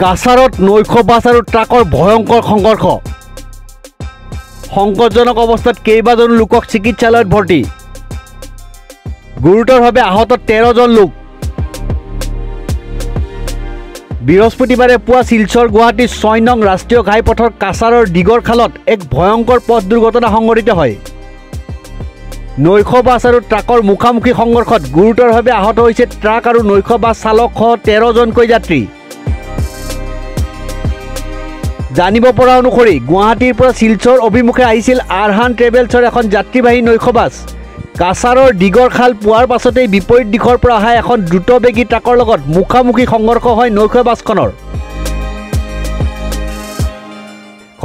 কাছাৰত নৈশ বাছ আৰু ট্ৰাকৰ ভয়ংকৰ সংঘৰ্ষ সংকটজনক অৱস্থাত কেইবাজনো লোকক চিকিৎসালয়ত ভৰ্তি গুৰুতৰভাৱে আহত 13 জন লোক বৃহস্পতিবাৰে পুৱা শিলচৰ গুৱাহাটী 6 নং ৰাষ্ট্ৰীয় ঘাইপথৰ কাছাৰৰ ডিগৰখালত এক ভয়ংকৰ পথ দুৰ্ঘটনা সংঘটিত হয় নৈশ বাছ আৰু ট্ৰাকৰ মুখামুখি সংঘৰ্ষত গুৰুতৰভাৱে আহত হৈছে ট্ৰাক আৰু নৈশ বাছ চালক সহ 13 জনকৈ যাত্ৰী জানিব পৰা অনুসৰি গুৱাহাটীৰ পৰা শিলচৰ অভিমুখে আহিছিল আৰহান ট্ৰেভেলছৰ এখন যাত্ৰীবাহী নৈশ বাছ কাছাৰৰ ডিগৰখাল পোৱাৰ পাছতেই বিপৰীত দিশৰ পৰা অহা এখন দ্ৰুতবেগী ট্ৰাকৰ লগত মুখামুখি সংঘৰ্ষ হয় নৈশ বাছখনৰ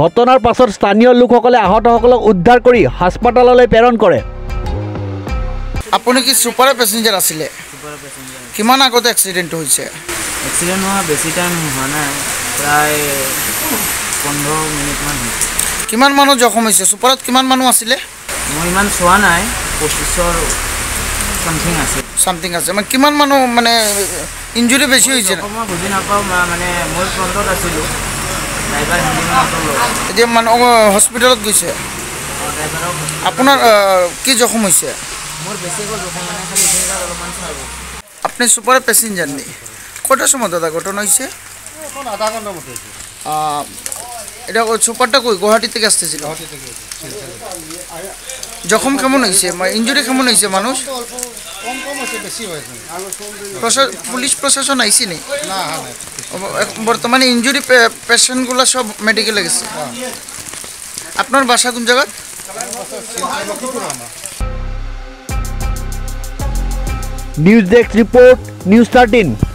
ঘটনাৰ পাছত স্থানীয় লোকসকলে আহতসকলক উদ্ধাৰ কৰি হাস্পতাললৈ প্ৰেৰণ কৰে আপুনি কি সুপাৰ পেসেঞ্জাৰ আছিল কিমান আগতে এক্সিডেন্ট হৈছে এক্সিডেন্ট হোৱা বেছি টাইম হোৱা নাই প্ৰায় 15 মিনিট মান কিমান মানুহ জখম হৈছে সুপাৰত কিমান মানুহ আছিল মই ইমান চোৱা নাই 25ৰ সামথিং আছে মানে কিমান মানুহ মানে ইনজুৰি বেছি হৈছে মই বুজি নাপাওঁ মানে মোৰ ফ্ৰণ্টত আছিল ড্ৰাইভাৰ হেণ্ডিং নকৰিলে যে মানুহ হস্পিটেলত গৈছে আপোনাৰ কি জখম হৈছে মোৰ বেছিকৈ জখম মানে খালি ডিঙিত অলপমান চাব আপনি সুপাৰ পেসেঞ্জাৰ নি কটার সময় দাদা ঘটনা হয়েছে এখন আধা ঘন্টার মতো এটা সুপারটা কই গুয়াহাটি থেকে আসতেছিল জখম কেমন হয়েছে ইঞ্জুরি কেমন হয়েছে মানুষ কম কম হয়েছে বেশি হয়েছে পুলিশ প্রশাসন আইসি নি না বর্তমানে ইঞ্জুরি পেশেন্টগুলো সব মেডিকেলে গেছে আপনার বাসা কোন জায়গা নিউজ ডেস্ক রিপোর্ট নিউজ 13